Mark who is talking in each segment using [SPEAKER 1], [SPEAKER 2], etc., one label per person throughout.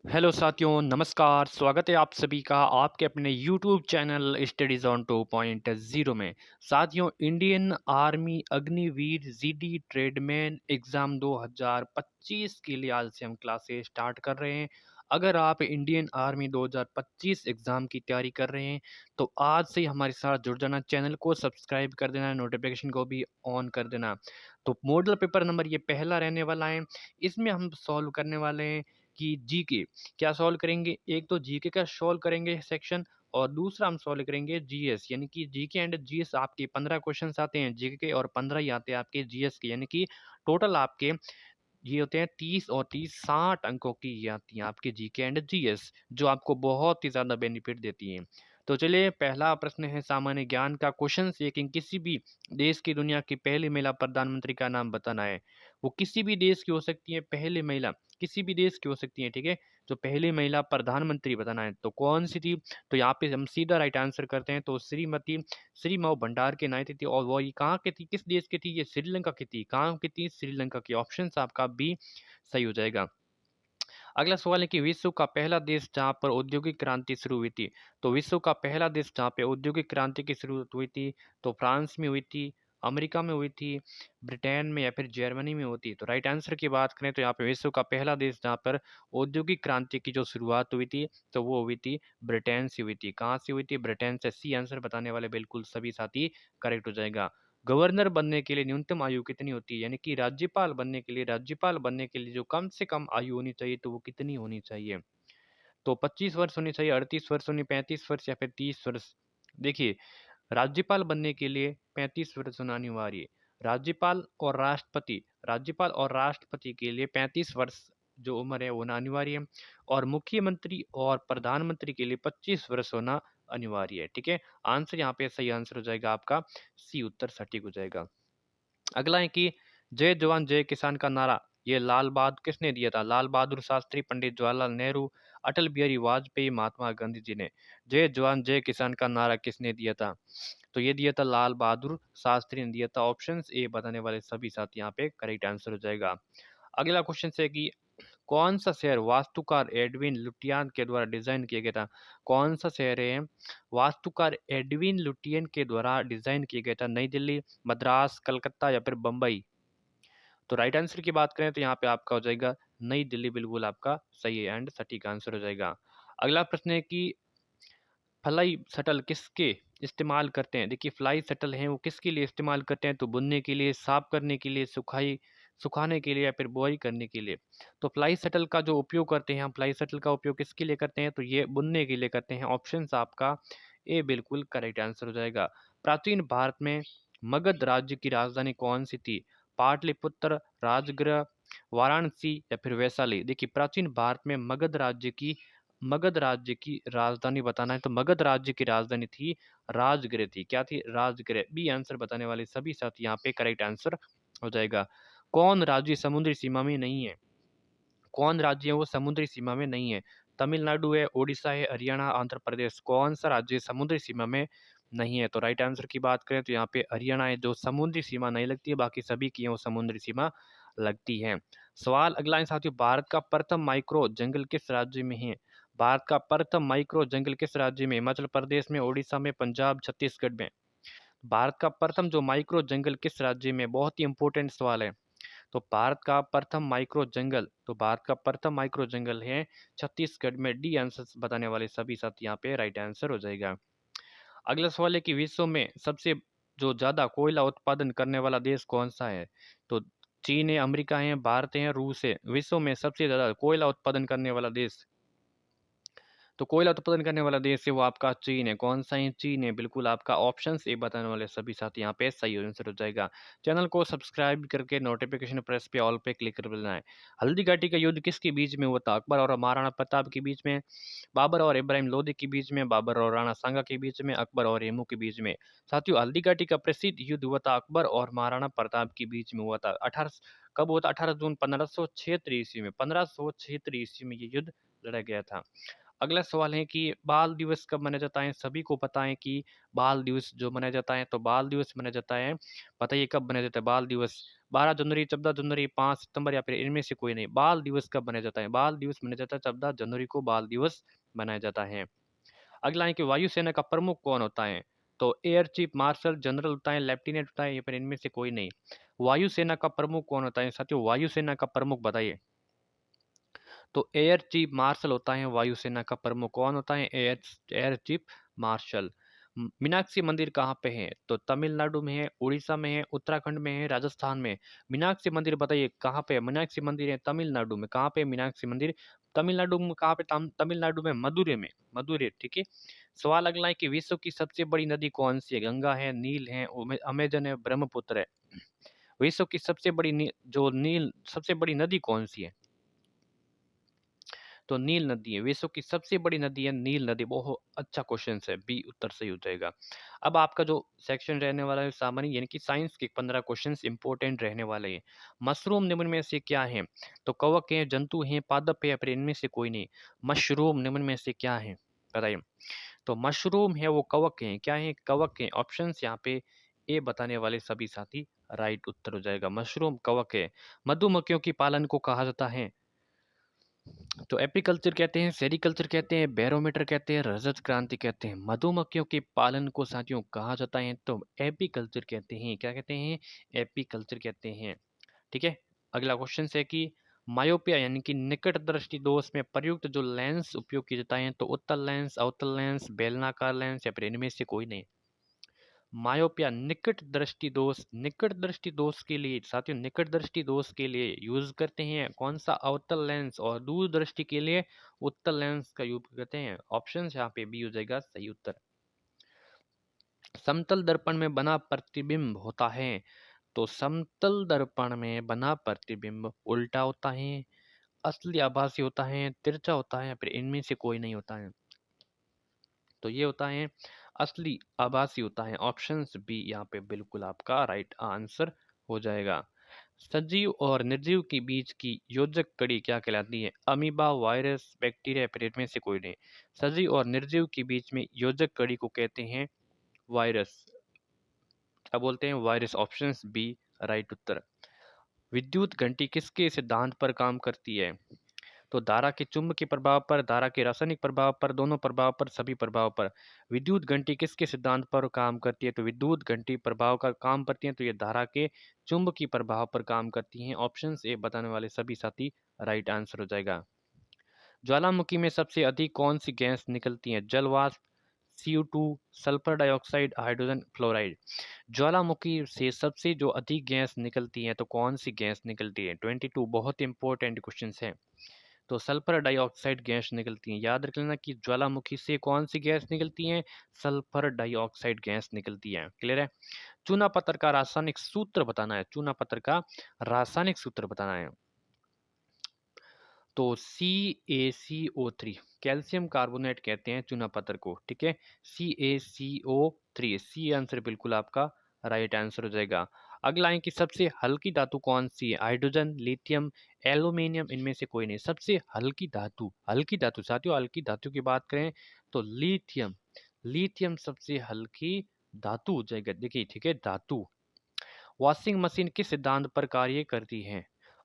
[SPEAKER 1] Hello साथियों, नमस्कार। स्वागत है आप सभी का आपके अपने यूट्यूब चैनल स्टडीज ऑन 2.0 में। साथियों, Indian army Agniveer GD tradesman exam 2025 के लिए आज से हम क्लासेस स्टार्ट कर रहे हैं। अगर आप इंडियन आर्मी 2025 एग्ज़ाम की तैयारी कर रहे हैं तो आज से ही हमारे साथ जुड़ जाना, चैनल को सब्सक्राइब कर देना, नोटिफिकेशन को भी ऑन कर देना। तो मॉडल पेपर नंबर ये पहला रहने वाला है। इसमें हम सॉल्व करने वाले हैं कि जीके क्या सॉल्व करेंगे। एक तो जीके का सॉल्व करेंगे सेक्शन, और दूसरा हम सॉल्व करेंगे जीएस, यानी कि जीके एंड जीएस। आपके 15 क्वेश्चंस आते हैं जीके के और 15 ही आते हैं आपके जीएस के, यानी कि टोटल आपके ये होते हैं 30 और 30 60 अंकों की ये आती हैं आपके जीके एंड जीएस, जो आपको बहुत ही ज़्यादा बेनिफिट देती हैं। तो चलिए, पहला प्रश्न है सामान्य ज्ञान का क्वेश्चन ये कि किसी भी देश की दुनिया की पहली महिला प्रधानमंत्री का नाम बताना है। वो किसी भी देश की हो सकती है, पहली महिला किसी भी देश की हो सकती है, ठीक है। तो पहली महिला प्रधानमंत्री बताना है तो कौन सी थी। तो यहाँ पे हम सीधा राइट आंसर करते हैं। तो श्रीमती श्रीमऊ भंडार के नायती थी, और वो ये कहाँ की थी, किस देश की थी, ये श्रीलंका की थी। कहाँ की थी, श्रीलंका की। ऑप्शन आपका बी सही हो जाएगा। अगला सवाल है कि विश्व का पहला देश जहाँ पर औद्योगिक क्रांति शुरू हुई थी। तो विश्व का पहला देश जहाँ पे औद्योगिक क्रांति की शुरुआत हुई थी, तो फ्रांस में हुई थी, अमेरिका में हुई थी, ब्रिटेन में या फिर जर्मनी में होती। तो राइट आंसर की बात करें तो यहाँ पे विश्व का पहला देश जहाँ पर औद्योगिक क्रांति की जो शुरुआत हुई थी, तो वो हुई थी ब्रिटेन से हुई थी। कहाँ से हुई थी, ब्रिटेन से। सी आंसर बताने वाले बिल्कुल सभी साथी करेक्ट हो जाएगा। गवर्नर बनने के लिए न्यूनतम आयु कितनी होती है, यानी कि राज्यपाल बनने के लिए जो कम से कम आयु होनी चाहिए, तो वो कितनी होनी चाहिए। तो 25 वर्ष होनी चाहिए, 38 वर्ष होनी, 35 वर्ष या फिर 30 वर्ष। देखिए, राज्यपाल बनने के लिए 35 वर्ष होना अनिवार्य है। राज्यपाल और राष्ट्रपति के लिए 35 वर्ष जो उम्र है वो होना अनिवार्य है। और मुख्यमंत्री और प्रधानमंत्री के लिए 25 वर्ष होना अनिवार्य है, ठीक है। आंसर यहाँ पे सही आंसर हो जाएगा आपका सी, उत्तर सटीक हो जाएगा। अगला है कि जय जवान जय किसान का नारा ये लाल बहादुर किसने दिया था। लाल बहादुर शास्त्री, पंडित जवाहरलाल नेहरू, अटल बिहारी वाजपेयी, महात्मा गांधी जी ने। जय जवान जय किसान का नारा किसने दिया था। तो ये दिया था लाल बहादुर शास्त्री ने दिया था। ऑप्शन ए बताने वाले सभी साथ यहाँ पे करेक्ट आंसर हो जाएगा। अगला क्वेश्चन है कि कौन सा शहर वास्तुकार एडविन लुटियन के द्वारा डिजाइन किया गया था। कौन सा शहर है वास्तुकार एडविन लुटियन के द्वारा डिजाइन किया गया था। नई दिल्ली, मद्रास, कलकत्ता या फिर बम्बई। तो राइट आंसर की बात करें तो यहाँ पे आपका हो जाएगा नई दिल्ली, बिल्कुल आपका सही है एंड सटीक आंसर हो जाएगा। अगला प्रश्न है कि फ्लाई शटल किसके इस्तेमाल करते हैं। देखिए, फ्लाई शटल हैं वो किसके लिए इस्तेमाल करते हैं, तो बुनने के लिए, साफ करने के लिए, सुखाने के लिए या फिर बुआई करने के लिए। तो फ्लाई शटल का जो उपयोग करते हैं हम, फ्लाई शटल का उपयोग किसके लिए करते हैं, तो ये बुनने के लिए करते हैं। ऑप्शन आपका ए बिल्कुल करेक्ट आंसर हो जाएगा। प्राचीन भारत में मगध राज्य की राजधानी कौन सी थी। पाटलिपुत्र, राजगृह, वाराणसी या फिर वैशाली। देखिए, प्राचीन भारत में मगध राज्य की राजधानी बताना है तो मगध राज्य की राजधानी थी राजगृह थी। क्या थी, राजगृह। बी आंसर बताने वाले सभी साथ यहाँ पे करेक्ट आंसर हो जाएगा। कौन राज्य समुद्री सीमा में नहीं है। कौन राज्य है वो समुद्री सीमा में नहीं है। तमिलनाडु है, उड़ीसा है, हरियाणा, आंध्र प्रदेश। कौन सा राज्य समुद्री सीमा में नहीं है। तो राइट आंसर की बात करें तो यहाँ पे हरियाणा है, जो समुद्री सीमा नहीं लगती है, बाकी सभी की है वो समुद्री सीमा लगती है। सवाल अगला है साथियों, भारत का प्रथम माइक्रो जंगल किस राज्य में है। भारत का प्रथम माइक्रो जंगल किस राज्य में, हिमाचल प्रदेश में, उड़ीसा में, पंजाब, छत्तीसगढ़ में। भारत का प्रथम जो माइक्रो जंगल किस राज्य में, बहुत ही इंपॉर्टेंट सवाल है। तो भारत का प्रथम माइक्रो जंगल है छत्तीसगढ़ में। डी आंसर बताने वाले सभी साथ यहाँ पे राइट आंसर हो जाएगा। अगला सवाल है कि विश्व में सबसे जो ज्यादा कोयला उत्पादन करने वाला देश कौन सा है। तो चीन है, अमेरिका है, भारत है, रूस है। विश्व में सबसे ज्यादा कोयला उत्पादन करने वाला देश, तो कोयला उत्पादन करने वाला देश है वो आपका चीन है। कौन सा है, चीन है, बिल्कुल आपका ऑप्शन ए बताने वाले सभी साथ यहाँ पे सही आंसर हो जाएगा। चैनल को सब्सक्राइब करके नोटिफिकेशन प्रेस पे ऑल पे क्लिक कर देना है। हल्दी घाटी का युद्ध किसके बीच में हुआ था। अकबर और महाराणा प्रताप के बीच में, बाबर और इब्राहिम लोदी के बीच में, बाबर और राणा सांगा के बीच में, अकबर और हेमू के बीच में। साथियों, हल्दी घाटी का प्रसिद्ध युद्ध हुआ था अकबर और महाराणा प्रताप के बीच में हुआ था। 18 कब हुआ था, 18 जून 1576 ईस्वी में। 1576 ईस्वी में ये युद्ध लड़ा गया था। अगला सवाल है कि बाल दिवस कब मनाया जाता है। सभी को पता है कि बाल दिवस जो मनाया जाता है, तो बाल दिवस मनाया जाता है, बताइए कब मनाया जाता है बाल दिवस। 12 जनवरी, 14 जनवरी, 5 सितंबर या फिर इनमें से कोई नहीं। बाल दिवस कब मनाया जाता है? बाल दिवस मनाया जाता है 14 जनवरी को बाल दिवस मनाया जाता है। अगला है कि वायुसेना का प्रमुख कौन होता है? तो एयर चीफ मार्शल जनरल होता है, लेफ्टिनेंट होता है या फिर इनमें से कोई नहीं। वायुसेना का प्रमुख कौन होता है साथियों? वायुसेना का प्रमुख बताइए। तो एयर चीफ मार्शल होता है वायुसेना का प्रमुख। कौन होता है? Air chief marshal. मीनाक्षी मंदिर कहाँ पे है? तो तमिलनाडु में है, उड़ीसा में है, उत्तराखंड में है, राजस्थान में है। मीनाक्षी मंदिर बताइए कहाँ पे है? मीनाक्षी मंदिर है तमिलनाडु में। कहाँ पे है मीनाक्षी मंदिर? तमिलनाडु में। कहाँ पे? तमिलनाडु में मदुरै में। मदुरै, ठीक है। सवाल अगला है कि विश्व की सबसे बड़ी नदी कौन सी है? गंगा है, नील है, अमेजन है, ब्रह्मपुत्र है। विश्व की सबसे बड़ी जो नील सबसे बड़ी नदी कौन सी है? तो नील नदी है। विश्व की सबसे बड़ी नदी है नील नदी। बहुत अच्छा क्वेश्चन है, बी उत्तर सही हो जाएगा। अब आपका जो सेक्शन रहने वाला है सामान्य यानी कि साइंस के 15 क्वेश्चंस इंपॉर्टेंट रहने वाले हैं। मशरूम निम्न में से क्या है? तो कवक है, जंतु है, पादप है या फिर इनमें से कोई नहीं। मशरूम निम्न में से क्या है बताइए। तो मशरूम है वो कवक है। क्या है? कवक है। ऑप्शन यहाँ पे ए बताने वाले सभी साथी राइट उत्तर हो जाएगा। मशरूम कवक है। मधुमक्खियों की पालन को कहा जाता है तो एपीकल्चर कहते हैं, सेरीकल्चर कहते हैं, बैरोमीटर कहते हैं, रजत क्रांति कहते हैं। मधुमक्खियों के पालन को साथियों कहा जाता है तो एपीकल्चर कहते हैं। क्या कहते हैं? एपीकल्चर कहते हैं। ठीक है। अगला क्वेश्चन है कि मायोपिया यानी कि निकट दृष्टि दोष में प्रयुक्त जो लेंस उपयोग किए जाते हैं तो उत्तल लेंस, अवतल लेंस, बेलनाकार लेंस या फिर इनमें से कोई नहीं। मायोपिया निकट दृष्टि दोष के लिए साथियों निकट दृष्टि दोष के लिए यूज करते हैं कौन सा? अवतल लेंस। और दूर दृष्टि के लिए उत्तल लेंस का यूज करते हैं। ऑप्शन यहाँ पे बी हो जाएगा सही उत्तर। समतल दर्पण में बना प्रतिबिंब होता है तो समतल दर्पण में बना प्रतिबिंब उल्टा होता है, असली आभासी होता है, तिरछा होता है, फिर इनमें से कोई नहीं होता है। तो ये होता है असली आभासी होता है। ऑप्शन बी यहाँ पे बिल्कुल आपका राइट आंसर हो जाएगा। सजीव और निर्जीव के बीच की योजक कड़ी क्या कहलाती है? अमीबा, वायरस, बैक्टीरिया, फिर इनमें से कोई नहीं। सजीव और निर्जीव के बीच में योजक कड़ी को कहते हैं वायरस। क्या बोलते हैं? वायरस। ऑप्शन बी राइट उत्तर। विद्युत घंटी किसके सिद्धांत पर काम करती है? तो धारा के चुंबकीय प्रभाव पर, धारा के रासायनिक प्रभाव पर, दोनों प्रभाव पर, सभी प्रभाव पर। विद्युत घंटी किसके सिद्धांत पर काम करती है? तो विद्युत घंटी प्रभाव का काम करती है तो ये धारा के चुंबकीय प्रभाव पर काम करती हैं। ऑप्शन ए बताने वाले सभी साथी राइट आंसर हो जाएगा। ज्वालामुखी में सबसे अधिक कौन सी गैस निकलती है? जल वाष्प, CO2, sulphur dioxide, hydrogen fluoride. ज्वालामुखी से सबसे जो अधिक गैस निकलती है तो कौन सी गैस निकलती है? 22 बहुत इंपॉर्टेंट क्वेश्चन है। तो सल्फर डाइऑक्साइड गैस निकलती है। याद रख लेना कि ज्वालामुखी से कौन सी गैस निकलती है? सल्फर डाइऑक्साइड गैस निकलती है। क्लियर है? चूना पत्थर का रासायनिक सूत्र बताना है। चूना पत्थर का रासायनिक सूत्र बताना है। तो CaCO3 कैल्शियम कार्बोनेट कहते हैं चूना पत्थर को। ठीक है। CaCO3 सी आंसर बिल्कुल आपका राइट आंसर हो जाएगा। अगला है कि सबसे हल्की धातु कौन सी है? हाइड्रोजन, लिथियम, एल्यूमिनियम, इनमें से कोई नहीं। सबसे हल्की धातु साथियों हल्की धातु की बात करें तो लिथियम। लिथियम सबसे हल्की धातु हो जाएगा। देखिए ठीक है धातु। वॉशिंग मशीन किस सिद्धांत पर कार्य करती है?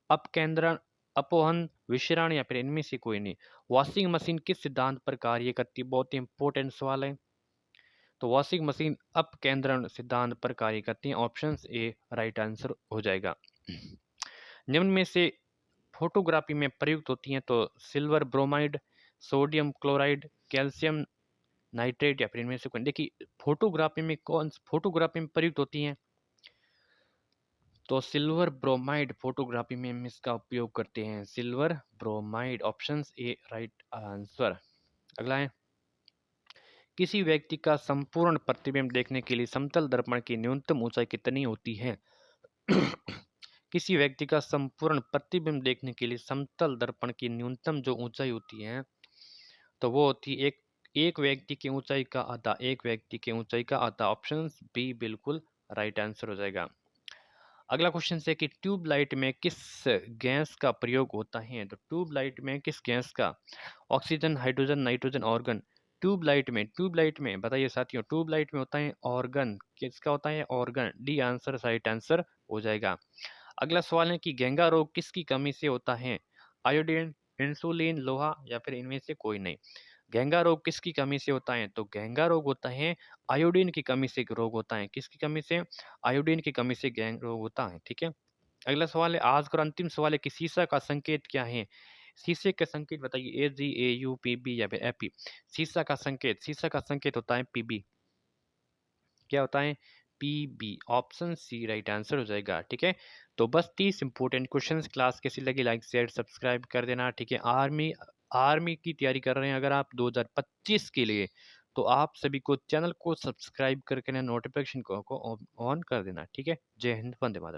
[SPEAKER 1] अपकेंद्रण, अपवहन, विशरण या फिर इनमें से कोई नहीं। वॉशिंग मशीन किस सिद्धांत पर कार्य करती है? बहुत इंपॉर्टेंट सवाल है। तो वॉशिंग मशीन अपकेंद्रण सिद्धांत पर कार्य करती है। ऑप्शन ए राइट आंसर हो जाएगा। निम्न में से फोटोग्राफी में प्रयुक्त होती हैं तो silver bromide, sodium chloride, calcium nitrate या फिर इनमें से कोई। देखिए फोटोग्राफी में प्रयुक्त होती हैं तो सिल्वर ब्रोमाइड फोटोग्राफी में हम इसका उपयोग करते हैं। Silver bromide. Option A right answer. अगला है किसी व्यक्ति का संपूर्ण प्रतिबिंब देखने के लिए समतल दर्पण की न्यूनतम ऊंचाई कितनी होती है? किसी व्यक्ति का संपूर्ण प्रतिबिंब देखने के लिए समतल दर्पण की न्यूनतम जो ऊंचाई होती है तो वो होती है एक व्यक्ति की ऊंचाई का आधा। एक व्यक्ति की ऊंचाई का आधा। ऑप्शन बी बिल्कुल राइट आंसर हो जाएगा। अगला क्वेश्चन है कि ट्यूबलाइट में किस गैस का प्रयोग होता है? तो ट्यूबलाइट में किस गैस का? Oxygen, hydrogen, nitrogen, argon. Tubelight में बताइए साथियों ट्यूबलाइट में होता है ऑर्गन। किसका होता है? Organ. D answer right answer हो जाएगा। अगला सवाल है कि घेंगा रोग किसकी कमी से होता है? आयोडीन, इंसुलिन, लोहा या फिर इनमें से कोई नहीं। घेंगा रोग किसकी कमी से होता है? तो घेंगा रोग होता है आयोडीन की कमी से रोग होता है। किसकी कमी से? आयोडीन की कमी से घेंग रोग होता है, ठीक है? अगला सवाल है, आज का अंतिम सवाल है कि सीसा का संकेत क्या है? सीसे के संकेत बताइए, AG, AU, PB या फिर एपी। सीसा का संकेत होता है पीबी। क्या होता है? PB. Option C right answer हो जाएगा, ठीक है? तो बस 30 इंपॉर्टेंट क्वेश्चंस। क्लास कैसी लगी? लाइक शेयर सब्सक्राइब कर देना, ठीक है? आर्मी आर्मी की तैयारी कर रहे हैं अगर आप 2025 के लिए, तो आप सभी को चैनल को सब्सक्राइब करके ना नोटिफिकेशन को ऑन कर देना, ठीक है? जय हिंद, वंदे मातरम।